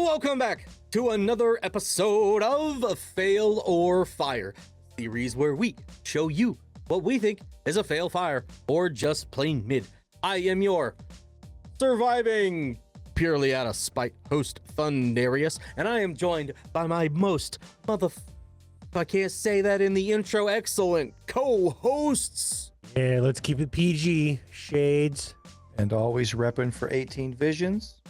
Welcome back to another episode of Fail or Fire, a series where we show you what we think is a fail, fire, or just plain mid. I am your surviving purely out of spite host, Thundarius, and I am joined by my most I can't say that in the intro, excellent co-hosts. Yeah, let's keep it PG. Shades. And always repping for 18 Visions,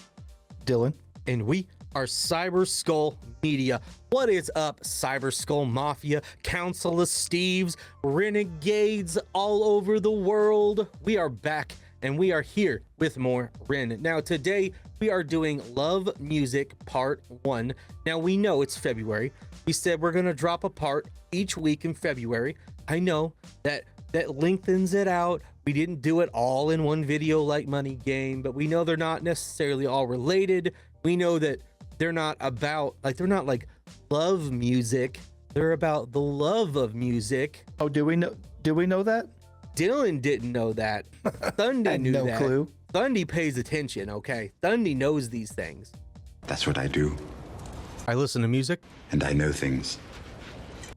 Dylan. And we are Cyber Skull Media. What is up, Cyber Skull Mafia, Council of Steves, Renegades all over the world? We are back and we are here with more Ren. Now today we are doing Love Music Part 1. Now we know it's February. We said we're gonna drop a part each week in February. I know that lengthens it out. We didn't do it all in one video like Money Game, but we know they're not necessarily all related. We know that they're not about, like, they're not like love music. They're about the love of music. Oh, do we know that? Dylan didn't know that. Thundy knew no that. Clue. Thundy pays attention, okay? Thundy knows these things. That's what I do. I listen to music. And I know things.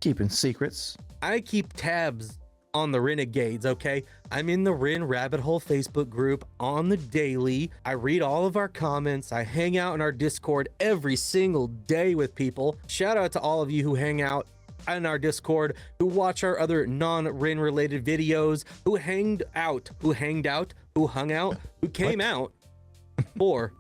Keeping secrets. I keep tabs on the Renegades, okay? I'm in the Ren Rabbit Hole Facebook group on the daily. I read all of our comments. I hang out in our Discord every single day with people. Shout out to all of you who hang out in our Discord, who watch our other non-Ren related videos, who hung out, who hung out, who came out for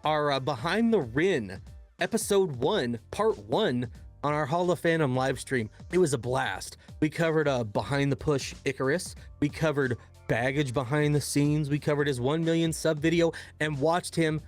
our Behind the Ren episode 1, part 1 on our Hall of Phantom live stream. It was a blast. We covered Behind the Push Icarus. We covered Baggage behind the scenes. We covered his 1 million sub video and watched him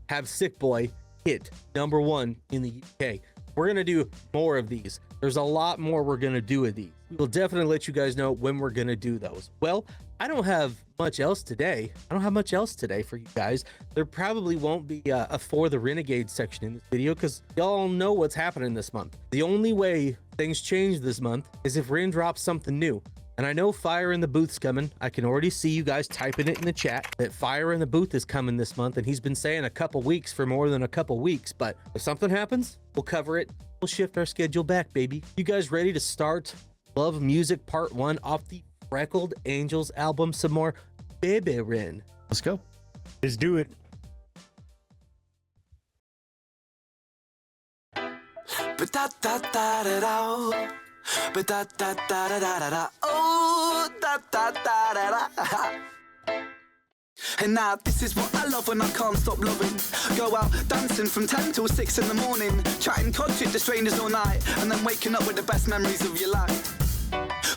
have Sick Boy hit #1 in the UK. We're gonna do more of these. There's a lot more we're gonna do of these. We'll definitely let you guys know when we're gonna do those. Well, I don't have much else today. For you guys. There probably won't be a For the Renegade section in this video because y'all know what's happening this month. The only way things change this month is if Ren drops something new. And I know Fire in the Booth's coming. I can already see you guys typing it in the chat that Fire in the Booth is coming this month, and he's been saying a couple weeks for more than a couple weeks. But if something happens, we'll cover it. We'll shift our schedule back, baby. You guys ready to start Love Music Part 1 off the Freckled Angels album? Some more baby Ren. Let's go. Let's do it. And now this is what I love when I can't stop loving. Go out dancing from 10 till 6 in the morning, chatting content to strangers all night, and then waking up with the best memories of your life.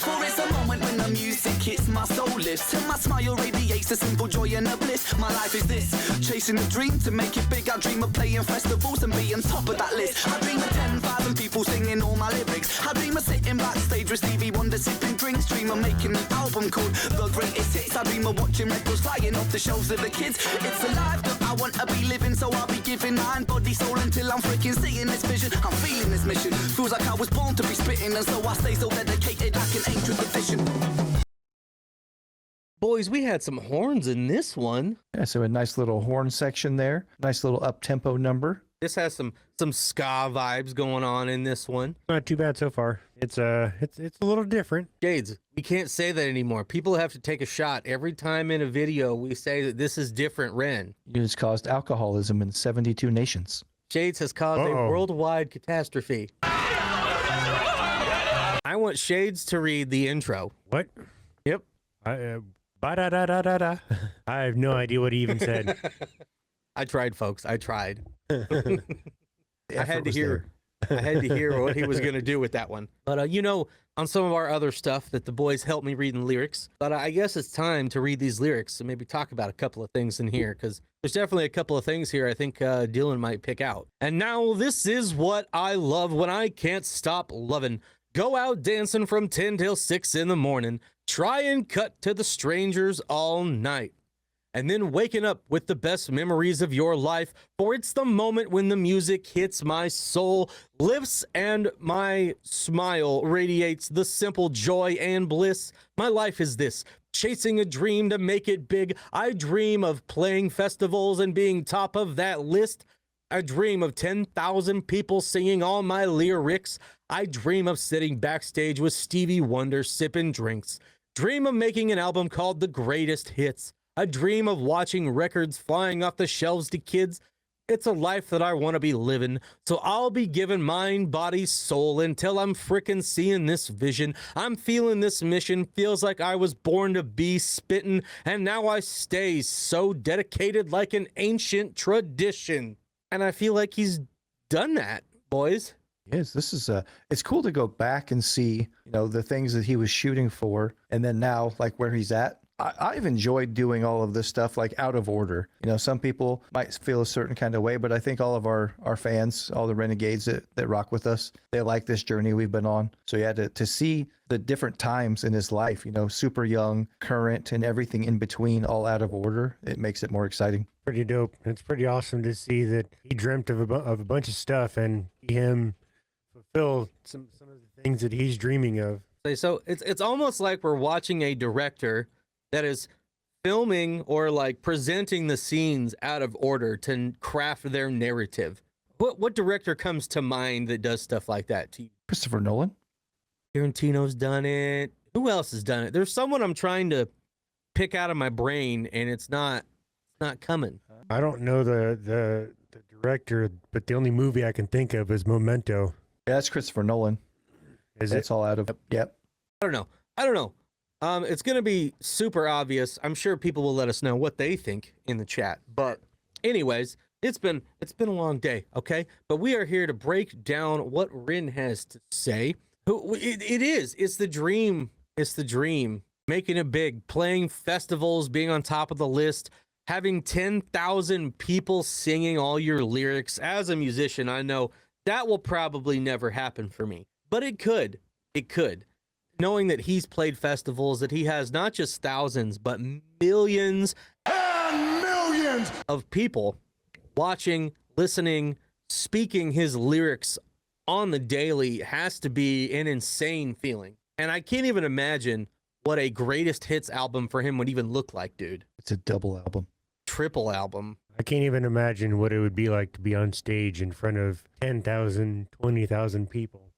For it's a moment when the music hits my soul lifts, and my smile radiates the simple joy and the bliss. My life is this, chasing a dream to make it big. I dream of playing festivals and being top of that list. I dream of 10,000 people singing all my lyrics. I dream of sitting backstage with Stevie Wonder sipping drinks. Dream of making an album called The Greatest Hits. I dream of watching records flying off the shelves of the kids. It's a life that I want to be living, so I'll be giving mind, body, soul until I'm freaking seeing this vision. I'm feeling this mission, feels like I was born to be spitting, and so I stay so dedicated like an angel division. Boys, we had some horns in this one. Yeah, so a nice little horn section there. Nice little up-tempo number. This has some ska vibes going on in this one. Not too bad so far. It's a little different. Shades, we can't say that anymore. People have to take a shot every time in a video we say that this is different Ren. It has caused alcoholism in 72 nations. Shades has caused a worldwide catastrophe. I want Shades to read the intro. What? Yep. Ba-da-da-da-da-da. I have no idea what he even said. I tried, folks. I tried. The I had to effort was hear. there. I had to hear what he was going to do with that one. But, you know, on some of our other stuff that the boys helped me read in lyrics. But I guess it's time to read these lyrics and maybe talk about a couple of things in here, because there's definitely a couple of things here I think Dylan might pick out. And now this is what I love when I can't stop loving. Go out dancing from 10 till 6 in the morning. Try and cut to the strangers all night. And then waking up with the best memories of your life. For it's the moment when the music hits my soul, lifts, and my smile radiates the simple joy and bliss. My life is this, chasing a dream to make it big. I dream of playing festivals and being top of that list. I dream of 10,000 people singing all my lyrics. I dream of sitting backstage with Stevie Wonder sipping drinks. Dream of making an album called The Greatest Hits. I dream of watching records flying off the shelves to kids. It's a life that I want to be living, so I'll be giving mind, body, soul until I'm frickin' seeing this vision. I'm feeling this mission, feels like I was born to be spittin', and now I stay so dedicated like an ancient tradition. And I feel like he's done that, boys. Yes, this is it's cool to go back and see, the things that he was shooting for, and then now, like, where he's at. I've enjoyed doing all of this stuff, like, out of order. Some people might feel a certain kind of way, but I think all of our fans, all the renegades that rock with us, they like this journey we've been on. So yeah, to see the different times in his life, super young, current, and everything in between, all out of order, it makes it more exciting. Pretty dope. It's pretty awesome to see that he dreamt of a bunch of stuff and see him fulfill some of the things that he's dreaming of. So it's almost like we're watching a director that is filming or like presenting the scenes out of order to craft their narrative. What director comes to mind that does stuff like that to you? Christopher Nolan. Tarantino's done it. Who else has done it? There's someone I'm trying to pick out of my brain, and it's not coming. I don't know the director, but the only movie I can think of is Memento. Yeah, that's Christopher Nolan. It's all out of. Yep. I don't know. It's going to be super obvious. I'm sure people will let us know what they think in the chat. But anyways, it's been a long day, okay? But we are here to break down what Ren has to say. It's the dream. It's the dream. Making it big, playing festivals, being on top of the list, having 10,000 people singing all your lyrics. As a musician, I know that will probably never happen for me. But it could. It could. Knowing that he's played festivals, that he has not just thousands, but millions and millions of people watching, listening, speaking his lyrics on the daily has to be an insane feeling. And I can't even imagine what a greatest hits album for him would even look like, dude. It's a double album. Triple album. I can't even imagine what it would be like to be on stage in front of 10,000, 20,000 people.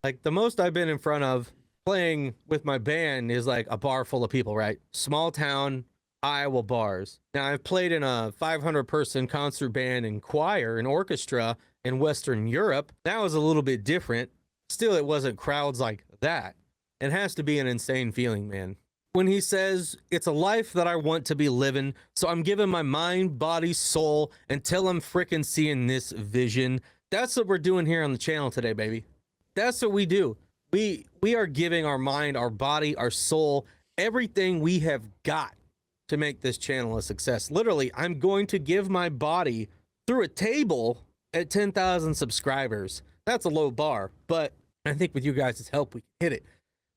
Like, the most I've been in front of playing with my band is like a bar full of people, right? Small town Iowa bars. Now, I've played in a 500-person concert band and choir and orchestra in Western Europe. That was a little bit different. Still, it wasn't crowds like that. It has to be an insane feeling, man. When he says, it's a life that I want to be living, so I'm giving my mind, body, soul until I'm frickin' seeing this vision. That's what we're doing here on the channel today, baby. That's what we do. We are giving our mind, our body, our soul, everything we have got to make this channel a success. Literally, I'm going to give my body through a table at 10,000 subscribers. That's a low bar, but I think with you guys' help, we can hit it.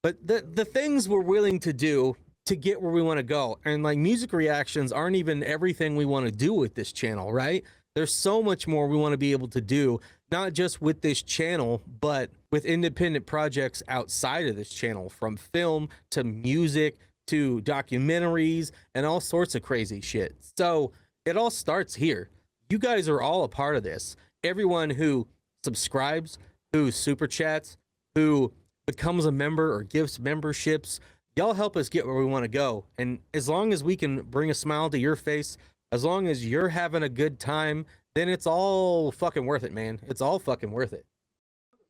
But the things we're willing to do to get where we want to go, and like music reactions aren't even everything we want to do with this channel, right? There's so much more we want to be able to do, not just with this channel, but with independent projects outside of this channel, from film to music to documentaries and all sorts of crazy shit. So it all starts here. You guys are all a part of this. Everyone who subscribes, who super chats, who becomes a member or gives memberships, y'all help us get where we want to go. And as long as we can bring a smile to your face, as long as you're having a good time, then it's all fucking worth it, man. It's all fucking worth it.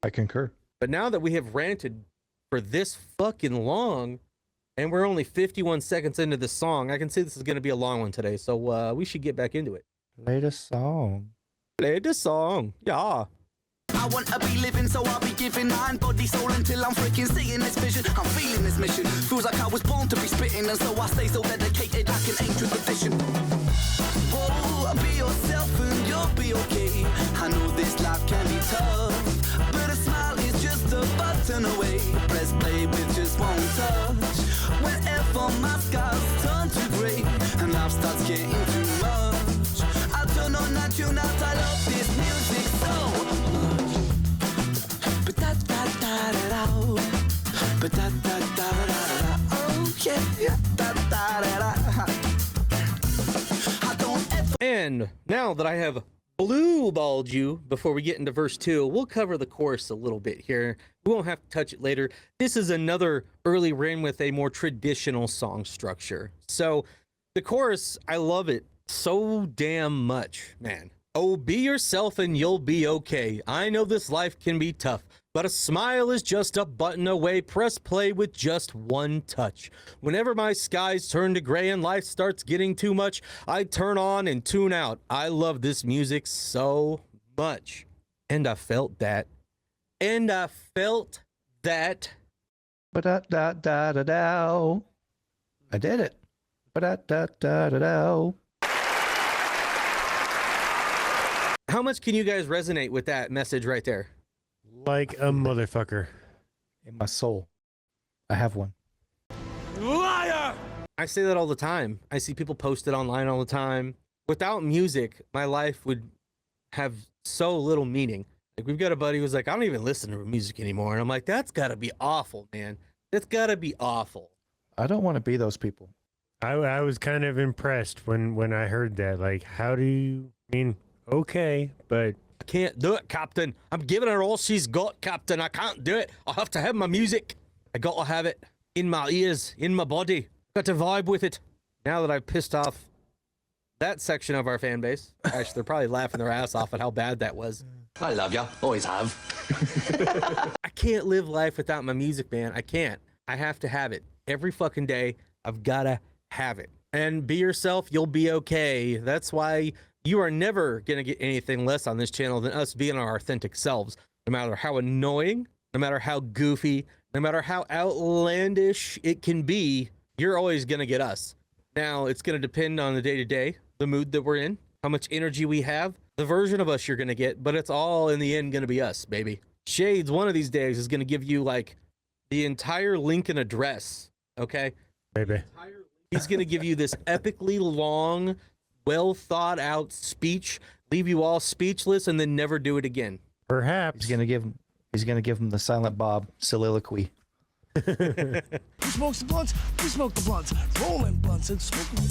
I concur. But now that we have ranted for this fucking long, and we're only 51 seconds into this song, I can see this is going to be a long one today. So we should get back into it. Play the song. Play the song. Yeah. I want to be living, so I'll be giving mind, body, soul until I'm freaking seeing this vision. I'm feeling this mission. Feels like I was born to be spitting, and so I stay so dedicated like an ancient tradition. Whoa, be yourself and you'll be okay. I know this life can be tough, but a smile is just a button away. Press play with just one touch. Whenever my skies turn to grey and life starts getting too much, I'll turn on that tune out. I love this music so much. But da da da da da, but da da da da da, oh yeah, yeah, da da da da. I don't ever And now that I have blue balled you before we get into verse 2, we'll cover the chorus a little bit here. We won't have to touch it later. This is another early Ren with a more traditional song structure. So the chorus, I love it so damn much, man. Oh, be yourself and you'll be okay. I know this life can be tough, but a smile is just a button away. Press play with just one touch. Whenever my skies turn to gray and life starts getting too much, I turn on and tune out. I love this music so much. And I felt that. And I felt that. Ba-da-da-da-da-dow. I did it. Ba-da-da-da-da-dow. How much can you guys resonate with that message right there? Like a motherfucker. In my soul. I have one. Liar! I say that all the time. I see people post it online all the time. Without music, my life would have so little meaning. Like, we've got a buddy who's like, I don't even listen to music anymore. And I'm like, that's gotta be awful, man. That's gotta be awful. I don't want to be those people. I was kind of impressed when I heard that. Like, how do you mean? Okay, but I can't do it, Captain. I'm giving her all she's got, Captain. I can't do it. I have to have my music. I got to have it in my ears, in my body. Got to vibe with it. Now that I've pissed off that section of our fan base, actually, they're probably laughing their ass off at how bad that was. I love ya. Always have. I can't live life without my music, man. I can't. I have to have it. Every fucking day, I've got to have it. And be yourself, you'll be okay. That's why you are never going to get anything less on this channel than us being our authentic selves. No matter how annoying, no matter how goofy, no matter how outlandish it can be, you're always going to get us. Now, it's going to depend on the day-to-day, the mood that we're in, how much energy we have, the version of us you're going to get, but it's all in the end going to be us, baby. Shades, one of these days, is going to give you like the entire Lincoln address, okay? maybe. He's going to give you this epically long, well thought out speech, leave you all speechless, and then never do it again. Perhaps. He's gonna give him the Silent Bob soliloquy. Who smokes the blunts? We smoke the blunts. Rolling blunts and smoking.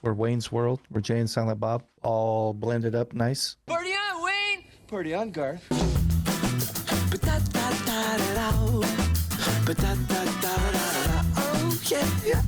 We're Wayne's World. We're Jay and Silent Bob, all blended up nice. Party on, Wayne! Party on, Garth. Oh yeah,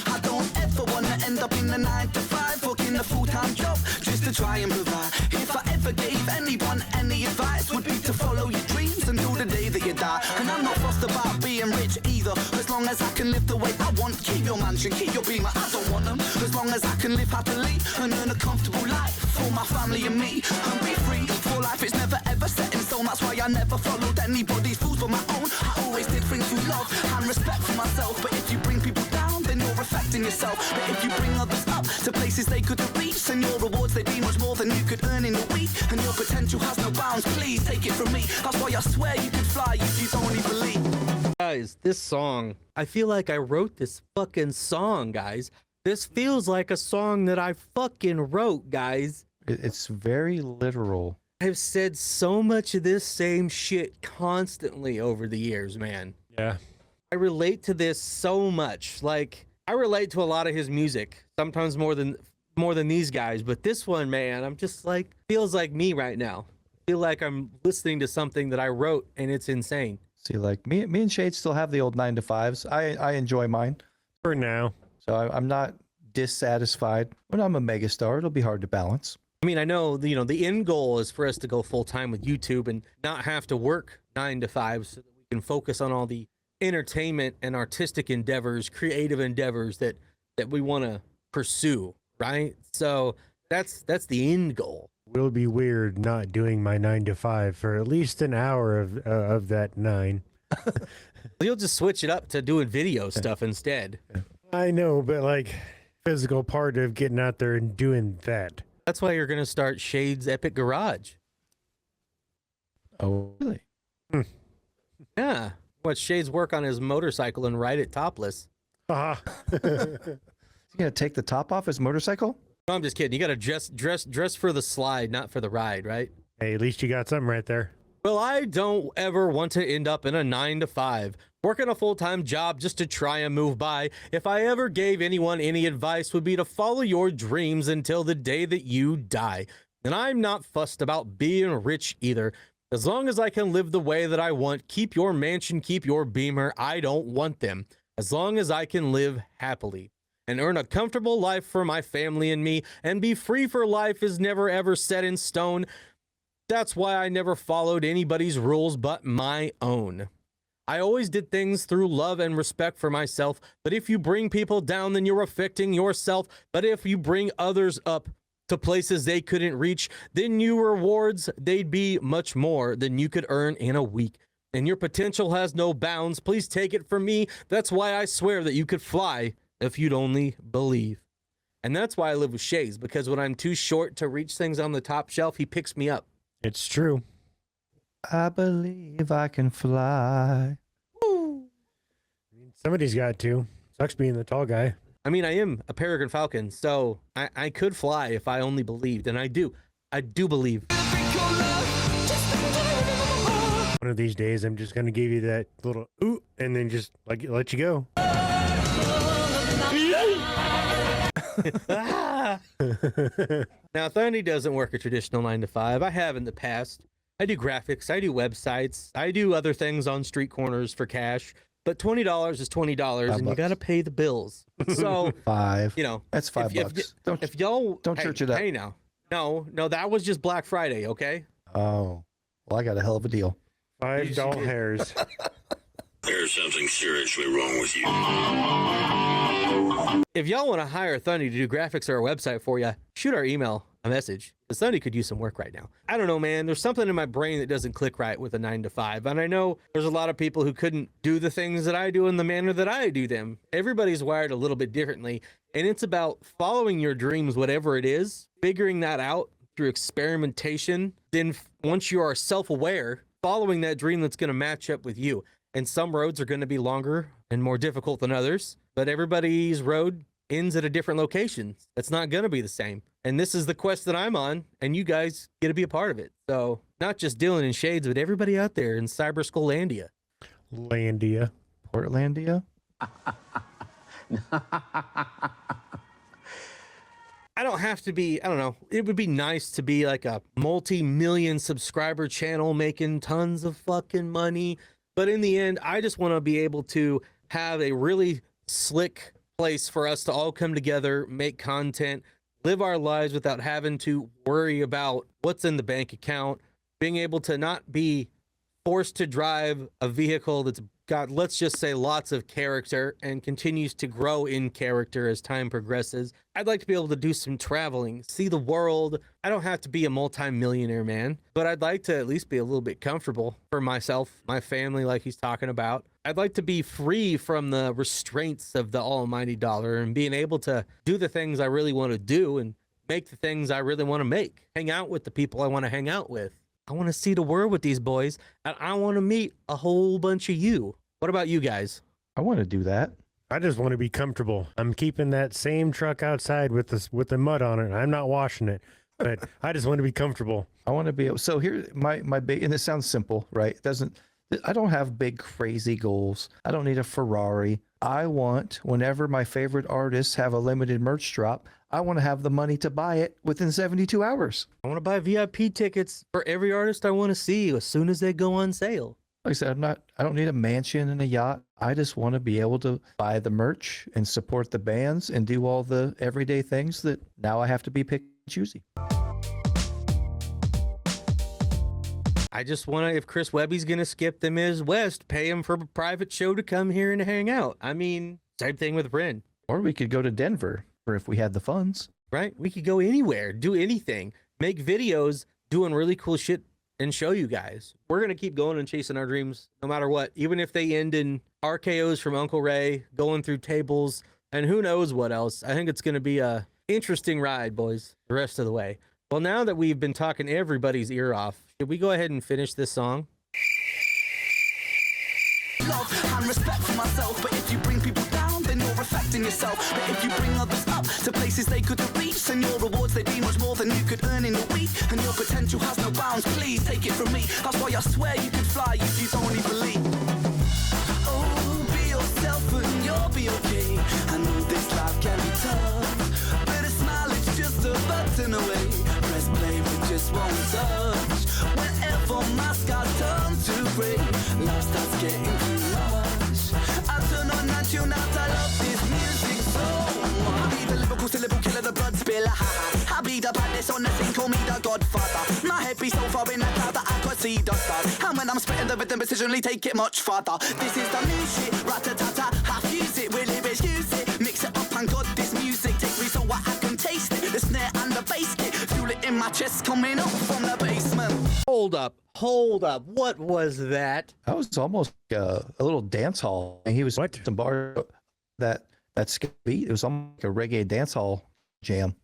I don't ever wanna end up in a 9-to-5, working a full-time job just to try and provide. If I ever gave anyone any advice, would be to follow your dreams until the day that you die. And I'm not fussed about being rich either, as long as I can live the way I want. Keep your mansion, keep your beamer, I don't want them, as long as I can live happily and earn a comfortable life for my family and me, and be free. For life it's never ever set in stone, that's why I never followed anybody's rules but my own. I always did things with love and respect for myself, but if you bring people down, then you're affecting yourself. But if you bring others up to places they couldn't reach, then your rewards, they be much more than you could earn in a week, and your potential has no bounds. Please take it from me, that's why I swear you could fly if you only believe. Guys, this song, I feel like I wrote this fucking song, guys. This feels like a song that I fucking wrote, guys. It's very literal. I've said so much of this same shit constantly over the years, man. Yeah. I relate to this so much. Like, I relate to a lot of his music, sometimes more than these guys, but this one, man, I'm just like, feels like me right now. I feel like I'm listening to something that I wrote, and it's insane. See, like me and Shade still have the old 9-to-5s. I enjoy mine, For now. so I'm not dissatisfied. When I'm a megastar, it'll be hard to balance. I mean, I know, the end goal is for us to go full time with YouTube and not have to work 9 to 5 so that we can focus on all the entertainment and artistic endeavors, creative endeavors that we want to pursue, right? So that's the end goal. Will be weird not doing my 9 to 5 for at least an hour of that 9. You'll just switch it up to doing video stuff instead. I know, but like physical part of getting out there and doing that. That's why you're going to start Shade's Epic Garage. Oh, really? Yeah. Watch Shade's work on his motorcycle and ride it topless. Ah. Is he gonna take the top off his motorcycle? No, I'm just kidding. You got to dress for the slide, not for the ride, right? Hey, at least you got something right there. Well, I don't ever want to end up in a 9-to-5, working a full-time job just to try and move by. If I ever gave anyone any advice, would be to follow your dreams until the day that you die. And I'm not fussed about being rich either. As long as I can live the way that I want, keep your mansion, keep your Beamer, I don't want them. As long as I can live happily and earn a comfortable life for my family and me, and be free for life is never ever set in stone. That's why I never followed anybody's rules but my own. I always did things through love and respect for myself, but if you bring people down, then you're affecting yourself. But if you bring others up to places they couldn't reach, then your rewards, they'd be much more than you could earn in a week. And your potential has no bounds. Please take it from me. That's why I swear that you could fly if you'd only believe. And that's why I live with Shays, because when I'm too short to reach things on the top shelf, he picks me up. It's true. I believe I can fly. Somebody's got to. Sucks being the tall guy. I mean, I am a peregrine falcon, so I could fly if I only believed, and I do. I do believe. One of these days, I'm just going to give you that little ooh, and then just like let you go. Now, Thundy doesn't work a traditional 9-to-5. I have in the past. I do graphics, I do websites, I do other things on street corners for cash. But $20 is $20, and you got to pay the bills. So, $5. you know, That's $5. If y'all don't church it up. Hey, now, no, that was just Black Friday, okay? Oh, well, I got a hell of a deal. $5 hairs. There's something seriously wrong with you. If y'all want to hire Thundy to do graphics or a website for you, shoot our email a message. Because Thundy could use some work right now. I don't know, man. There's something in my brain that doesn't click right with a 9-to-5. And I know there's a lot of people who couldn't do the things that I do in the manner that I do them. Everybody's wired a little bit differently. And it's about following your dreams, whatever it is, figuring that out through experimentation. Then once you are self-aware, following that dream that's going to match up with you. And some roads are going to be longer and more difficult than others, but everybody's road ends at a different location. It's not going to be the same. And this is the quest that I'm on, and you guys get to be a part of it. So not just Dylan and Shades, but everybody out there in Cyber Skulllandia. Landia. Portlandia? I don't have to be, I don't know. It would be nice to be like a multi-million subscriber channel making tons of fucking money. But in the end, I just want to be able to have a really slick place for us to all come together, make content, live our lives without having to worry about what's in the bank account, being able to not be forced to drive a vehicle that's got, let's just say, lots of character and continues to grow in character as time progresses. I'd like to be able to do some traveling, see the world. I don't have to be a multi-millionaire, man, but I'd like to at least be a little bit comfortable for myself, my family, like he's talking about. I'd like to be free from the restraints of the almighty dollar and being able to do the things I really want to do and make the things I really want to make, hang out with the people I want to hang out with. I want to see the world with these boys, and I want to meet a whole bunch of you. What about you guys? I want to do that. I just want to be comfortable. I'm keeping that same truck outside with the mud on it. I'm not washing it, but I just want to be comfortable. I want to be able. So here, my big, and it sounds simple, right? It doesn't. I don't have big crazy goals. I don't need a Ferrari. I want, whenever my favorite artists have a limited merch drop, I want to have the money to buy it within 72 hours. I want to buy VIP tickets for every artist I want to see as soon as they go on sale. Like I said, I don't need a mansion and a yacht. I just want to be able to buy the merch and support the bands and do all the everyday things that now I have to be picky and choosy. I just want to, if Chris Webby's going to skip the Ms. West, pay him for a private show to come here and hang out. I mean, same thing with Ren. Or we could go to Denver, or if we had the funds. Right? We could go anywhere, do anything, make videos, doing really cool shit and show you guys. We're going to keep going and chasing our dreams no matter what, even if they end in RKOs from Uncle Ray, going through tables, and who knows what else. I think it's going to be a interesting ride, boys, the rest of the way. Well, now that we've been talking everybody's ear off, should we go ahead and finish this song? Love and respect for myself, but if you bring people down, then you're affecting in yourself. But if you bring others up to places they couldn't reach, then your rewards, they'd be much more than you could earn in a week. And your potential has no bounds, please take it from me. That's why I swear you could fly if you'd only believe. Oh, be yourself and you'll be okay. I know this life can be tough, but a smile is just a button away. Press play with just one touch. Whenever my skies turn to grey, love starts getting too much. I turn on that tune out, I love this music so much. I be the lyrical syllable killer, the blood spiller, I be the baddest on the scene, call me the godfather. My head be so far in the cloud that I could see the stars. And when I'm spitting the rhythm, precisionally take it much farther. This is the new shit, rat-a-ta-ta, half use it, will it use it. Mix it up and got this music, take me so I can taste it. The snare and the bass kick, feel it in my chest coming up from the basement. Hold up. What was that? That was almost a little dance hall. And he was What? some bar that skip beat. It was almost like a reggae dance hall jam.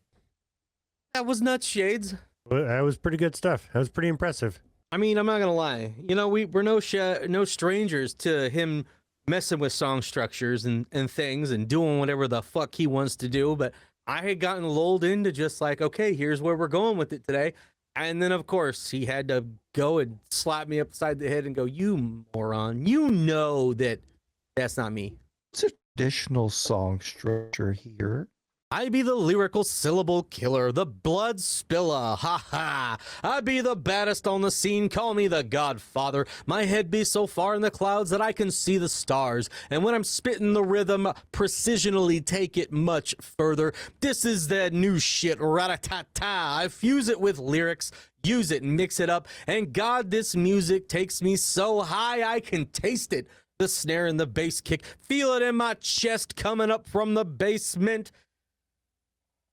That was nuts, Shades. Well, that was pretty good stuff. That was pretty impressive. I mean, I'm not gonna lie. You know, we're no strangers to him messing with song structures and things and doing whatever the fuck he wants to do. But I had gotten lulled into just like, okay, here's where we're going with it today. And then, of course, he had to go and slap me upside the head and go, you moron, you know that's not me. It's a traditional song structure here. I be the lyrical syllable killer, the blood spiller, ha ha. I be the baddest on the scene, call me the Godfather. My head be so far in the clouds that I can see the stars. And when I'm spitting the rhythm, precisionally take it much further. This is that new shit, rat-a-ta-ta. I fuse it with lyrics, use it, mix it up. And God, this music takes me so high I can taste it. The snare and the bass kick, feel it in my chest coming up from the basement.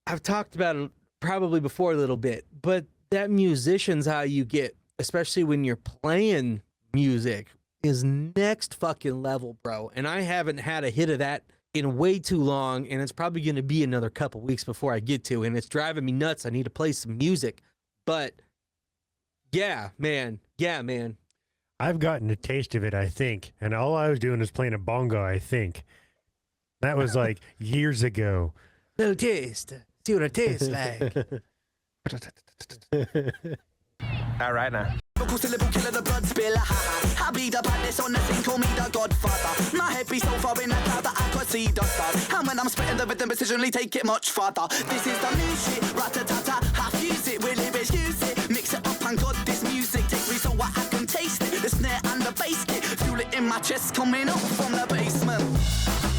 I've talked about it probably before a little bit, but that musician's how you get, especially when you're playing music, is next fucking level, bro. And I haven't had a hit of that in way too long, and it's probably going to be another couple weeks before I get to, and it's driving me nuts. I need to play some music. But yeah, man. I've gotten a taste of it, I think. And all I was doing was playing a bongo, I think. That was like years ago. Little taste. See what it tastes like. All right now. Syllable killer, the blood spiller, I be the baddest on the scene, call me the Godfather. My head be so far in the cloud that I could see the stars. And when I'm spitting the rhythm, precisionally take it much farther. This is the new shit, rat-a-ta-ta, half use it, will it use it. Mix it up and got this music, take me so I can taste it. The snare and the bass kick, feel it in my chest coming up from the basement.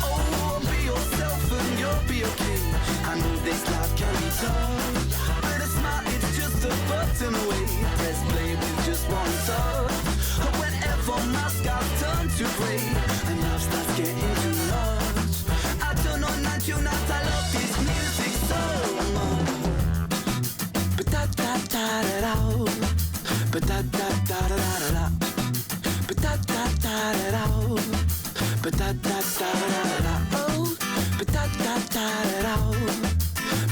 Oh, be yourself and you'll be okay. I know this life can be tough, but a smile, it's just a button away. Press play with just one touch. Whenever my skies turn to grey and love starts getting too much, I turn on that tune out, I love this music so much. But da da da da da, but da da da da da da, but da da da da da, but da da da da da, oh, but da da da da da,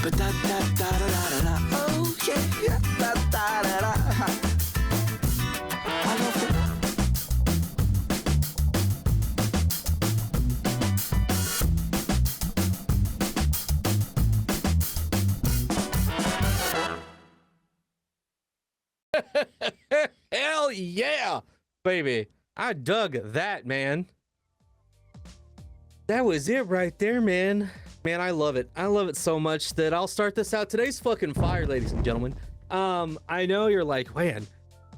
but da da da da da, oh yeah, da da da da. I love it. Hell yeah, baby. I dug that, man. That was it right there, man. Man, I love it. I love it so much that I'll start this out. Today's fucking fire, ladies and gentlemen. I know you're like, man,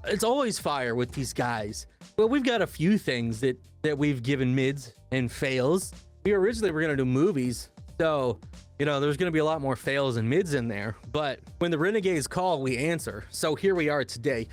it's always fire with these guys. Well, we've got a few things that we've given mids and fails. We originally were gonna do movies, so you know there's gonna be a lot more fails and mids in there. But when the Renegades call, we answer. So here we are today,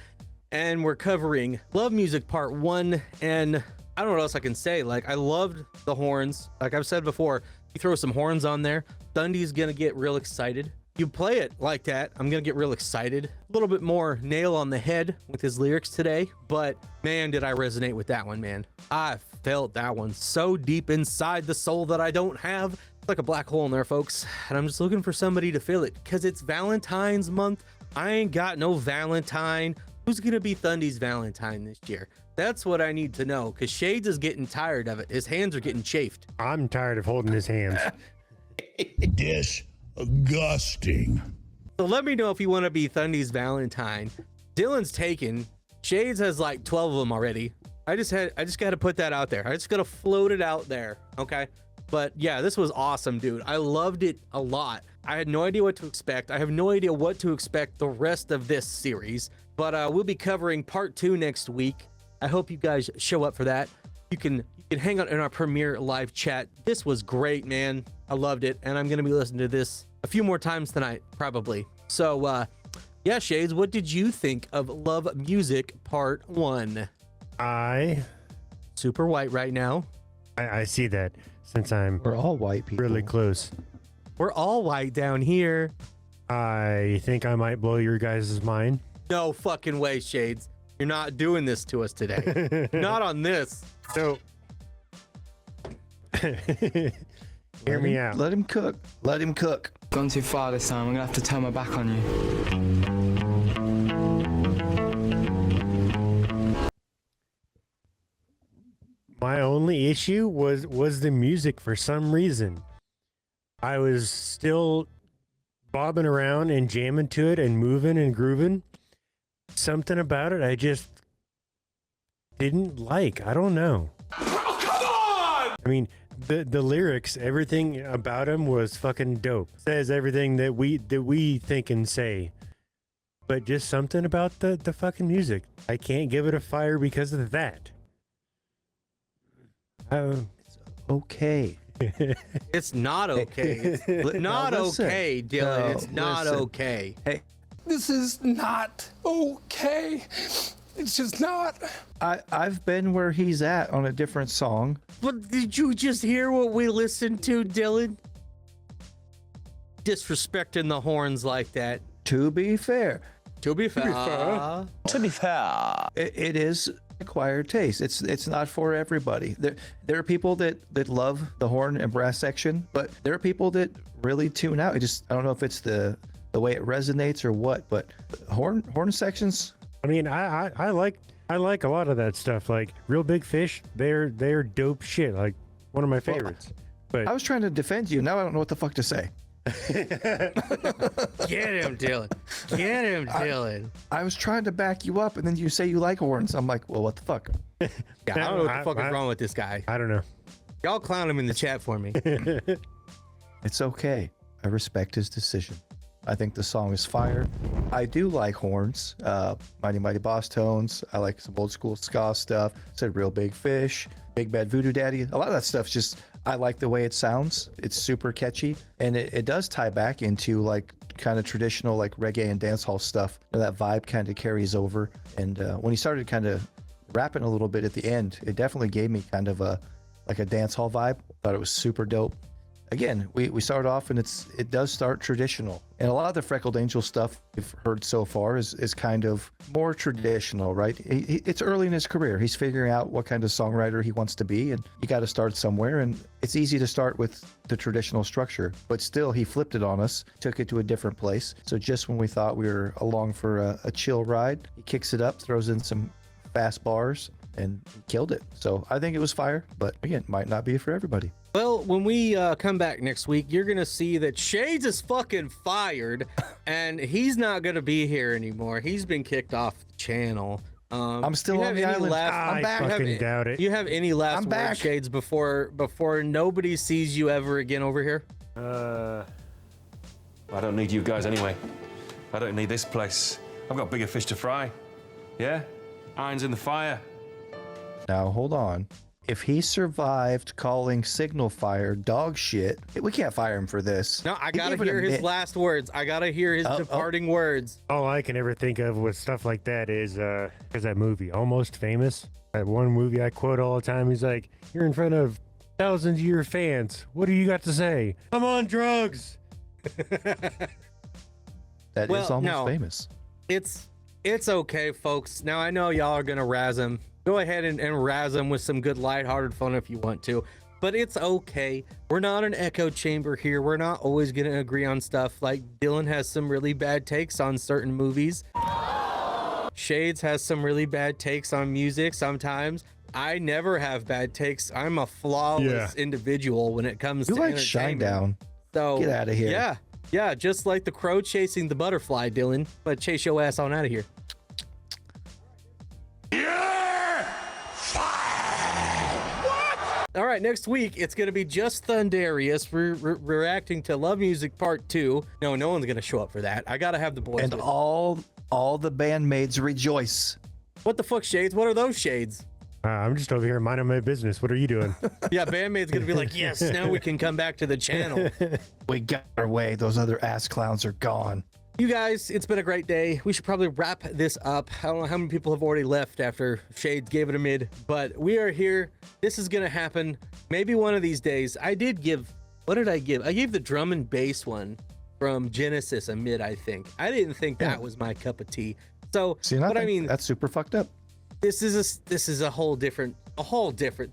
and we're covering Love Music Part 1. And I don't know what else I can say. Like, I loved the horns. Like I've said before, you throw some horns on there, Thundy's gonna get real excited. You play it like that, I'm gonna get real excited. A little bit more nail on the head with his lyrics today, but man, did I resonate with that one, man. I felt that one so deep inside the soul that I don't have. It's like a black hole in there, folks, and I'm just looking for somebody to fill it, because it's Valentine's month. I ain't got no Valentine. Who's gonna be Thundy's Valentine this year? That's what I need to know, because Shades is getting tired of it. His hands are getting chafed. I'm tired of holding his hands. Disgusting. So let me know if you want to be Thundy's Valentine. Dylan's taken. Shades has like 12 of them already. I just got to put that out there. I just got to float it out there. Okay. But yeah, this was awesome, dude. I loved it a lot. I had no idea what to expect. I have no idea what to expect the rest of this series, but we'll be covering part 2 next week. I hope you guys show up for that. You can hang out in our premiere live chat. This was great, man. I loved it, and I'm gonna be listening to this a few more times tonight, probably. So, yeah, Shades, what did you think of Love Music Part 1? Super white right now. I see that since We're all white people. really close. We're all white down here. I think I might blow your guys' mind. No fucking way, Shades. You're not doing this to us today. Not on this. So, hear me out. Let him cook. Let him cook. Gone too far this time. I'm gonna have to turn my back on you. My only issue was the music for some reason. I was still bobbing around and jamming to it and moving and grooving. Something about it I just didn't like. I don't know. Oh, come on! I mean, the lyrics, everything about him was fucking dope. Says everything that we think and say. But just something about the fucking music. I can't give it a fire because of that. It's okay. It's not okay. It's not okay, Dylan. It's not okay. Hey, This is not okay. It's just not. I've been where he's at on a different song. But did you just hear what we listened to, Dylan? Disrespecting the horns like that. To be fair, To be fair. To be fair, it is acquired taste. It's not for everybody. There are people that love the horn and brass section, but there are people that really tune out. I don't know if it's the way it resonates or what, but horn sections. I mean, I like a lot of that stuff. Like Real Big Fish, they're dope shit. Like one of my favorites. But I was trying to defend you. Now I don't know what the fuck to say. Get him, Dylan. Get him, Dylan. I was trying to back you up, and then you say you like horns. I'm like, well, what the fuck? Yeah, I don't know what the fuck is wrong with this guy. I don't know. Y'all clown him in the chat for me. It's okay. I respect his decision. I think the song is fire. I do like horns, Mighty Mighty Boss tones. I like some old school ska stuff. Said Real Big Fish, Big Bad Voodoo Daddy. A lot of that stuff's just, I like the way it sounds. It's super catchy, and it does tie back into like kind of traditional like reggae and dancehall stuff. That vibe kind of carries over. And when he started kind of rapping a little bit at the end, it definitely gave me kind of a dancehall vibe. Thought it was super dope. Again, we start off and it does start traditional, and a lot of the Freckled Angel stuff we've heard so far is kind of more traditional, right? It's early in his career. He's figuring out what kind of songwriter he wants to be, and you got to start somewhere, and it's easy to start with the traditional structure, but still he flipped it on us, took it to a different place. So just when we thought we were along for a chill ride, he kicks it up, throws in some fast bars, and killed it. So I think it was fire, but again, might not be for everybody. Well, when we come back next week, you're going to see that Shades is fucking fired, and he's not going to be here anymore. He's been kicked off the channel. I'm still on the island. I'm back. I fucking doubt it. Do you have any last back. words, Shades, before nobody sees you ever again over here? I don't need you guys anyway. I don't need this place. I've got bigger fish to fry. Yeah? Irons in the fire. Now, hold on. If he survived calling Signal Fire dog shit, we can't fire him for this. No, I gotta hear his last words. I gotta hear his departing words. All I can ever think of with stuff like that is that movie, Almost Famous. That one movie I quote all the time. He's like, "You're in front of thousands of your fans. What do you got to say? I'm on drugs." That is Almost Famous. It's okay, folks. Now I know y'all are gonna razz him. Go ahead and razz him with some good lighthearted fun if you want to, but it's okay. We're not an echo chamber here. We're not always gonna agree on stuff. Like Dylan has some really bad takes on certain movies. Shades has some really bad takes on music sometimes. I never have bad takes. I'm a flawless individual when it comes You to like entertainment. Shinedown. So Get out of here. Yeah. Yeah, just like the crow chasing the butterfly, Dylan. But chase your ass on out of here. All right, next week it's gonna be just Thundarius. We're reacting to Love Music Part 2. No one's gonna show up for that. I gotta have the boys. And all the bandmates rejoice. What the fuck, Shades? What are those shades? I'm just over here minding my business. What are you doing? Yeah, bandmate's gonna be like, yes, now we can come back to the channel. We got our way. Those other ass clowns are gone. You guys, it's been a great day. We should probably wrap this up. I don't know how many people have already left after Shades gave it a mid, but we are here. This is gonna happen. Maybe one of these days. I did give, what did I give? I gave the drum and bass one from Genesis a mid, I think. I didn't think that was my cup of tea. So, See, but I mean, that's super fucked up. this is a whole different,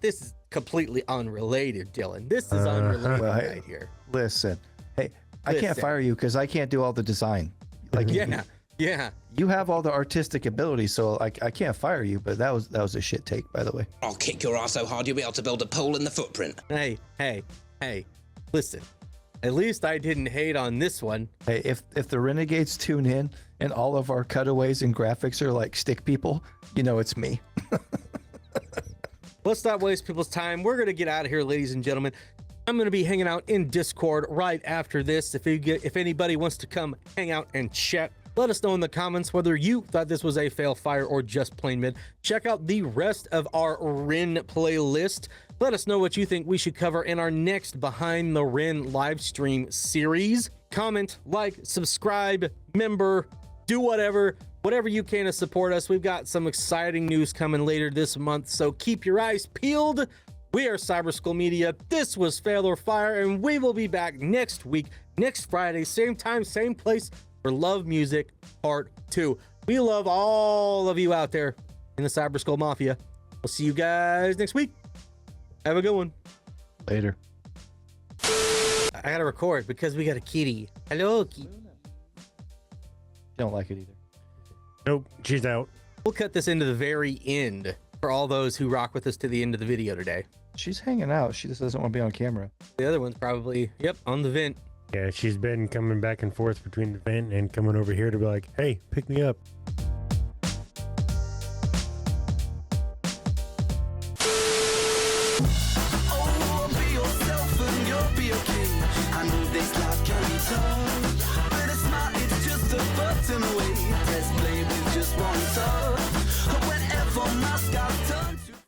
this is completely unrelated, Dylan. This is unrelated Well, right here. Listen, hey, I can't Listen. fire you because I can't do all the design. Like, Yeah. you have all the artistic ability, so I can't fire you. But that was a shit take, by the way. I'll kick your ass so hard you'll be able to build a pole in the footprint. Hey, listen. At least I didn't hate on this one. Hey, if the Renegades tune in and all of our cutaways and graphics are like stick people, you know it's me. Let's not waste people's time. We're gonna get out of here, ladies and gentlemen. I'm gonna be hanging out in Discord right after this. If anybody wants to come hang out and chat, let us know in the comments whether you thought this was a fail fire or just plain mid. Check out the rest of our Ren playlist. Let us know what you think we should cover in our next Behind the Ren live stream series. Comment, like, subscribe, member, do whatever you can to support us. We've got some exciting news coming later this month, so keep your eyes peeled. We are Cyber School Media. This was Fail or Fire, and we will be back next week, next Friday, same time, same place for Love Music Part 2. We love all of you out there in the Cyber School Mafia. We'll see you guys next week. Have a good one. Later. I gotta record because we got a kitty. Hello, kitty. Don't like it either. Nope, she's out. We'll cut this into the very end for all those who rock with us to the end of the video today. She's hanging out. She just doesn't want to be on camera. The other one's probably, on the vent. Yeah, she's been coming back and forth between the vent and coming over here to be like, hey, pick me up.